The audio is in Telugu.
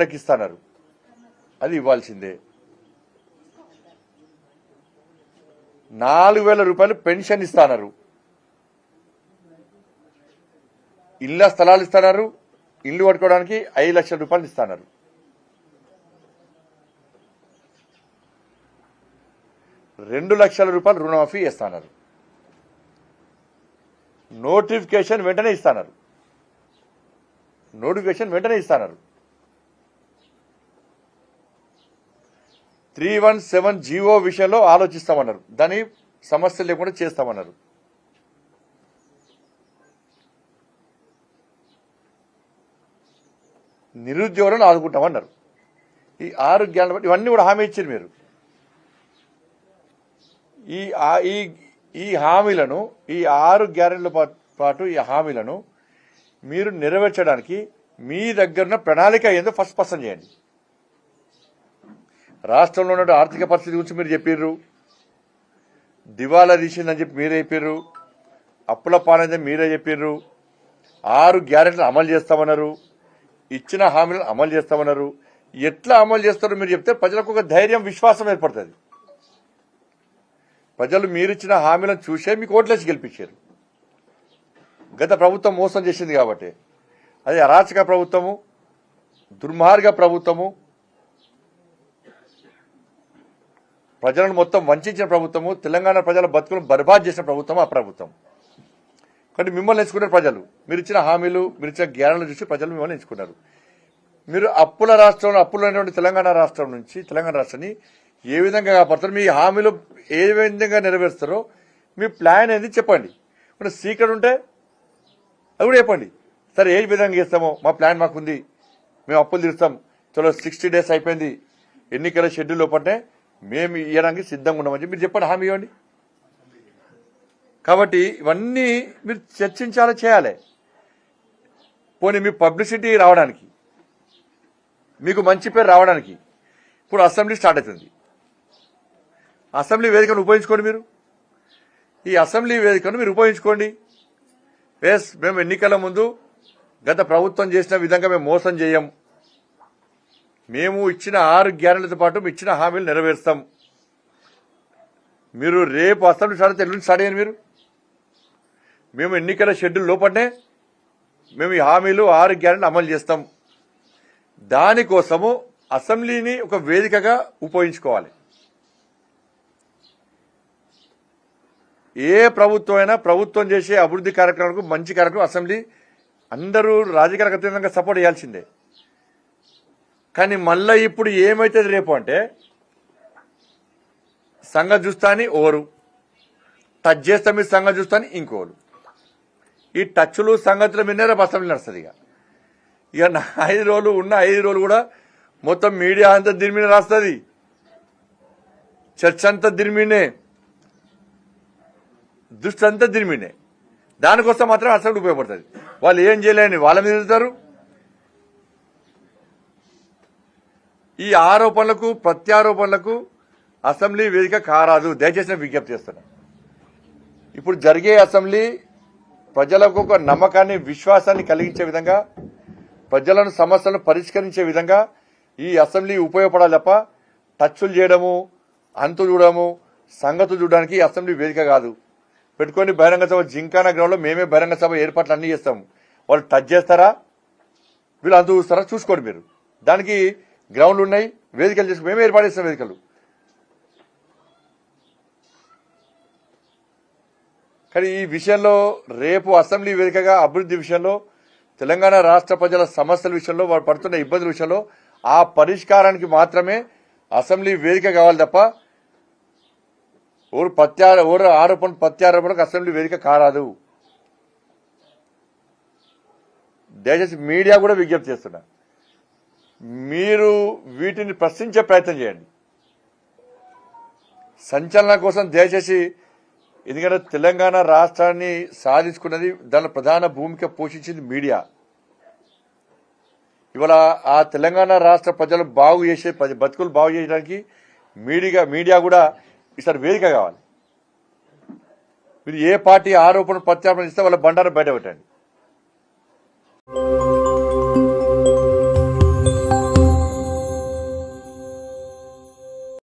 గ్రూప్లకు ఇస్తున్నారు, అది ఇవ్వాల్సిందే. 4,000 రూపాయలు పెన్షన్ ఇస్తున్నారు, ఇళ్ల స్థలాలు ఇస్తున్నారు, ఇల్లు కట్టుకోవడానికి 5 లక్షల రూపాయలు ఇస్తున్నారు. 2 లక్షల రూపాయలు రుణమాఫీ ఇస్తున్నారు. నోటిఫికేషన్ వెంటనే ఇస్తున్నారు. 317 జీవో విషయంలో ఆలోచిస్తామన్నారు, దాని సమస్య లేకుండా చేస్తామన్నారు. నిరుద్యోగులను ఆదుకుంటామన్నారు. ఈ 6 గ్యారెంటీలు బట్టి ఇవన్నీ కూడా హామీ ఇచ్చారు మీరు. ఈ హామీలను, ఈ 6 గ్యారెంటీల పాటు ఈ హామీలను మీరు నెరవేర్చడానికి మీ దగ్గర ప్రణాళిక ఏందో ఫస్ట్ స్పష్టం చేయండి. రాష్ట్రంలో ఉన్న ఆర్థిక పరిస్థితి గురించి మీరు చెప్పారు, దివాలా తీసిందని చెప్పి మీరే చెప్పారు, అప్పుల పాలైందని మీరే చెప్పారు, 6 గ్యారెంటీలు అమలు చేస్తామన్నారు, ఇచ్చిన హామీలను అమలు చేస్తామన్నారు. ఎట్లా అమలు చేస్తారో మీరు చెప్తే ప్రజలకు ఒక ధైర్యం, విశ్వాసం ఏర్పడుతుంది. ప్రజలు మీరిచ్చిన హామీలను చూసే మీకు ఓట్లేసి గెలిపించారు. గత ప్రభుత్వం మోసం చేసింది కాబట్టి, అది అరాచక ప్రభుత్వము, దుర్మార్గ ప్రభుత్వము, ప్రజలను మొత్తం వంచిన ప్రభుత్వము, తెలంగాణ ప్రజల బతుకులను బర్బాద్ చేసిన ప్రభుత్వం ఆ ప్రభుత్వం. కాబట్టి మిమ్మల్ని ఎంచుకున్నారు ప్రజలు. మీరు ఇచ్చిన హామీలు, మీరు ఇచ్చిన గ్యారెంటీలు చూసి ప్రజలు మిమ్మల్ని ఎంచుకున్నారు. మీరు అప్పుల రాష్ట్రంలో, అప్పులు అనేటువంటి తెలంగాణ రాష్ట్రం నుంచి తెలంగాణ రాష్ట్రాన్ని ఏ విధంగా కాపాడతారు, మీ హామీలు ఏ విధంగా నెరవేరుస్తారో మీ ప్లాన్ ఏంది చెప్పండి. ఇప్పుడు సీక్రెట్ ఉంటే అది కూడా చెప్పండి. సరే ఏ విధంగా చేస్తామో మా ప్లాన్ మాకుంది, మేము అప్పులు తీరుస్తాం, చలో 60 డేస్ అయిపోయింది, ఎన్నికల షెడ్యూల్ లోపలనే మేము ఇవ్వడానికి సిద్ధంగా ఉన్నామని మీరు చెప్పండి, హామీ ఇవ్వండి. కాబట్టి ఇవన్నీ మీరు చర్చించాలి, చేయాలి. పోనీ మీ పబ్లిసిటీ రావడానికి, మీకు మంచి పేరు రావడానికి ఇప్పుడు అసెంబ్లీ స్టార్ట్ అవుతుంది. అసెంబ్లీ వేదికను ఉపయోగించుకోండి. మీరు ఈ అసెంబ్లీ వేదికను మీరు ఉపయోగించుకోండి. ఎస్, మేము ఎన్నికల ముందు గత ప్రభుత్వం చేసిన విధంగా మేము మోసం చేయం, మేము ఇచ్చిన 6 గ్యారెంటీలతో పాటు ఇచ్చిన హామీలు నెరవేరుస్తాం. మీరు రేపు అసెంబ్లీ స్టార్ట్ అయితే ఎల్లుండి స్టార్ట్ అయ్యారు. మేము ఎన్నికల షెడ్యూల్ లోపలనే మేము ఈ హామీలు 6 గ్యారెంటీలు అమలు చేస్తాం. దానికోసము అసెంబ్లీని ఒక వేదికగా ఉపయోగించుకోవాలి. ఏ ప్రభుత్వం అయినా ప్రభుత్వం చేసే అభివృద్ధి కార్యక్రమాలకు, మంచి కార్యక్రమం అసెంబ్లీ అందరూ రాజకీయాలకు అతీతంగా సపోర్ట్ చేయాల్సిందే. కానీ మళ్ళీ ఇప్పుడు ఏమైతుంది రేపు అంటే, సంగతి చూస్తా అని ఓరు, టచ్ చేస్తా మీరు సంగతి చూస్తా అని ఇంకోరు. ఈ టచ్లు సంగతుల మీదనే రేపు అసెంబ్లీ నడుస్తుంది. ఇక 5 రోజులు ఉన్న 5 రోజులు కూడా మొత్తం మీడియా అంతా దీని మీద రాస్తుంది, చర్చ అంతా దీని మీదనే, దృష్టి అంతా దీని మీదనే. దానికోసం మాత్రం అసెంబ్లీ ఉపయోగపడుతుంది. వాళ్ళు ఏం చేయలేని వాళ్ళ మీద వెళ్తారు. ఈ ఆరోపణలకు, ప్రత్యారోపణలకు అసెంబ్లీ వేదిక కారాదు. దయచేసి విజ్ఞప్తి చేస్తున్నా. ఇప్పుడు జరిగే అసెంబ్లీ ప్రజలకు ఒక నమ్మకాన్ని, విశ్వాసాన్ని కలిగించే విధంగా, ప్రజలను సమస్యలను పరిష్కరించే విధంగా ఈ అసెంబ్లీ ఉపయోగపడాలి తప్ప టచ్లు చేయడము, అంతు చూడడము, సంగతులు చూడడానికి ఈ అసెంబ్లీ వేదిక కాదు. పెట్టుకొని బహిరంగ సభ జింకానా గ్రౌండ్ లో మేమే బహిరంగ సభ ఏర్పాట్లు అన్ని చేస్తాం. వాళ్ళు టచ్ చేస్తారా, వీళ్ళు అంతు చూస్తారా చూసుకోండి. మీరు దానికి గ్రౌండ్లు ఉన్నాయి, వేదికలు చేసుకుని మేమే ఏర్పాటు చేస్తాం వేదికలు. కానీ ఈ విషయంలో రేపు అసెంబ్లీ వేదికగా అభివృద్ధి విషయంలో, తెలంగాణ రాష్ట్ర ప్రజల సమస్యల విషయంలో, వారు పడుతున్న ఇబ్బందుల విషయంలో ఆ పరిష్కారానికి మాత్రమే అసెంబ్లీ వేదిక కావాలి తప్ప ఓరు ఆరోపణ ప్రత్యారోపణకు అసెంబ్లీ వేదిక కారాదు. దయచేసి మీడియా కూడా విజ్ఞప్తి చేస్తున్నా, మీరు వీటిని ప్రశ్నించే ప్రయత్నం చేయండి. సంచలనం కోసం దయచేసి, ఎందుకంటే తెలంగాణ రాష్ట్రాన్ని సాధించుకున్నది, దాని ప్రధాన భూమిక పోషించింది మీడియా. ఇవాళ ఆ తెలంగాణ రాష్ట్ర ప్రజలు బాగు చేసే, బతుకులు బాగు చేయడానికి మీడియా కూడా ఈసారి వేదిక కావాలి. మీరు ఏ పార్టీ ఆరోపణ ప్రత్యారోపణ ఇస్తే వాళ్ళ బండారం బయట పెట్టండి.